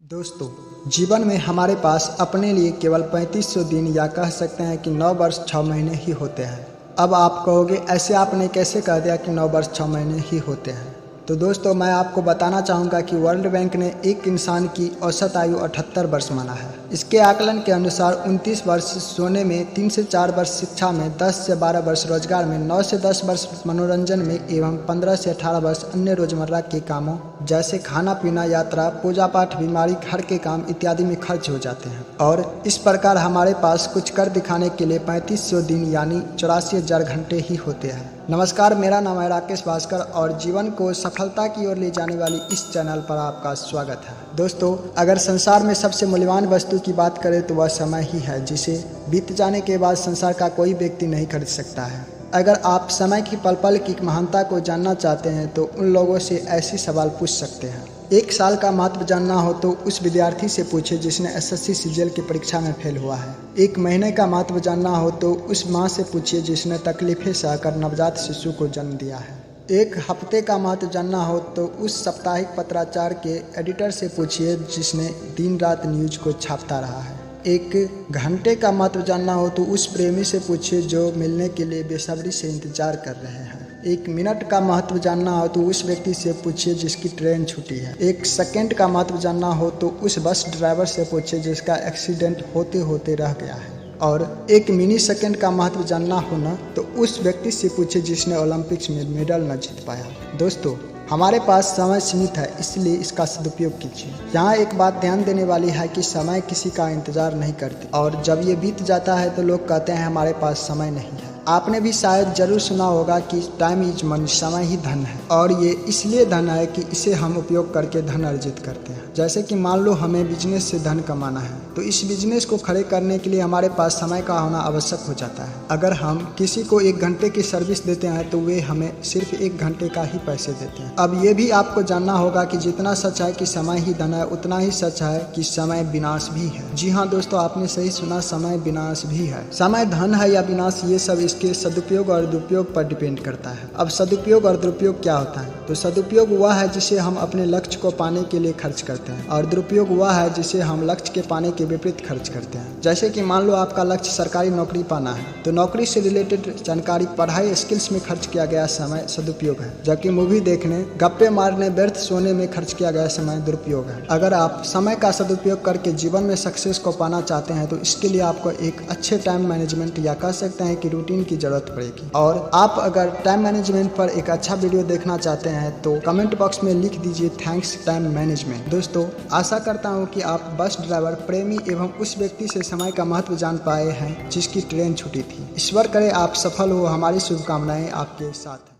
दोस्तों, जीवन में हमारे पास अपने लिए केवल 3500 दिन या कह सकते हैं कि 9 वर्ष 6 महीने ही होते हैं। अब आप कहोगे ऐसे आपने कैसे कह दिया कि 9 वर्ष 6 महीने ही होते हैं। तो दोस्तों, मैं आपको बताना चाहूँगा कि वर्ल्ड बैंक ने एक इंसान की औसत आयु 78 वर्ष माना है। इसके आकलन के अनुसार 29 वर्ष सोने में, 3 से 4 वर्ष शिक्षा में, 10 से 12 वर्ष रोजगार में, 9 से 10 वर्ष मनोरंजन में एवं 15 से 18 वर्ष अन्य रोजमर्रा के कामों जैसे खाना पीना, यात्रा, पूजा पाठ, बीमारी, घर के काम इत्यादि में खर्च हो जाते हैं। और इस प्रकार हमारे पास कुछ कर दिखाने के लिए 3500 दिन यानी 84,000 घंटे ही होते हैं। नमस्कार, मेरा नाम है राकेश भास्कर और जीवन को सफलता की ओर ले जाने वाली इस चैनल पर आपका स्वागत है। दोस्तों, अगर संसार में सबसे मूल्यवान वस्तु की बात करें तो वह समय ही है, जिसे बीत जाने के बाद संसार का कोई व्यक्ति नहीं खरीद सकता है। अगर आप समय की पल पल की महानता को जानना चाहते हैं तो उन लोगों से ऐसे सवाल पूछ सकते हैं। 1 साल का महत्व जानना हो तो उस विद्यार्थी से पूछे जिसने एसएससी सीजीएल की परीक्षा में फेल हुआ है। 1 महीने का महत्व जानना हो तो उस माँ से पूछिए जिसने तकलीफें सहकर नवजात शिशु को जन्म दिया है। 1 हफ्ते का महत्व जानना हो तो उस साप्ताहिक पत्राचार के एडिटर से पूछिए जिसने दिन रात न्यूज को छापता रहा है। 1 घंटे का महत्व जानना हो तो उस प्रेमी से पूछिए जो मिलने के लिए बेसब्री से इंतजार कर रहे हैं। 1 मिनट का महत्व जानना हो तो उस व्यक्ति से पूछिए जिसकी ट्रेन छूटी है। 1 सेकंड का महत्व जानना हो तो उस बस ड्राइवर से पूछिए जिसका एक्सीडेंट होते होते रह गया है। और 1 मिनी सेकंड का महत्व जानना हो ना तो उस व्यक्ति से पूछिए जिसने ओलंपिक्स में मेडल न जीत पाया। दोस्तों, हमारे पास समय सीमित है, इसलिए इसका सदुपयोग कीजिए। यहाँ एक बात ध्यान देने वाली है कि समय किसी का इंतजार नहीं करती और जब ये बीत जाता है तो लोग कहते हैं हमारे पास समय नहीं है। आपने भी शायद जरूर सुना होगा कि टाइम इज मनी, समय ही धन है और ये इसलिए धन है कि इसे हम उपयोग करके धन अर्जित करते हैं। जैसे कि मान लो हमें बिजनेस से धन कमाना है तो इस बिजनेस को खड़े करने के लिए हमारे पास समय का होना आवश्यक हो जाता है। अगर हम किसी को 1 घंटे की सर्विस देते हैं तो वे हमें सिर्फ 1 घंटे का ही पैसे देते हैं। अब ये भी आपको जानना होगा कि जितना सच है कि समय ही धन है, उतना ही सच है कि समय विनाश भी है। जी हाँ दोस्तों, आपने सही सुना, समय विनाश भी है। समय धन है या विनाश, ये सब इसके सदुपयोग और दुरुपयोग पर डिपेंड करता है। अब सदुपयोग और दुरुपयोग क्या होता है? तो सदुपयोग वह है जिसे हम अपने लक्ष्य को पाने के लिए खर्च करते हैं और दुरुपयोग वह है जिसे हम लक्ष्य के पाने के विपरीत खर्च करते हैं। जैसे कि मान लो आपका लक्ष्य सरकारी नौकरी पाना है तो नौकरी से रिलेटेड जानकारी, पढ़ाई, स्किल्स में खर्च किया गया समय सदुपयोग है, जबकि मूवी देखने, गप्पे मारने, व्यर्थ सोने में खर्च किया गया समय दुरुपयोग है। अगर आप समय का सदुपयोग करके जीवन में सक्सेस को पाना चाहते हैं तो इसके लिए आपको एक अच्छे टाइम मैनेजमेंट या कह सकते हैं कि रूटीन की जरूरत पड़ेगी। और आप अगर टाइम मैनेजमेंट पर एक अच्छा वीडियो देखना चाहते हैं तो कमेंट बॉक्स में लिख दीजिए थैंक्स टाइम मैनेजमेंट। दोस्तों, आशा करता हूँ कि आप बस ड्राइवर, प्रेमी एवं उस व्यक्ति से समय का महत्व जान पाए हैं जिसकी ट्रेन छूटी थी। ईश्वर करे आप सफल हो। हमारी शुभकामनाएं आपके साथ हैं।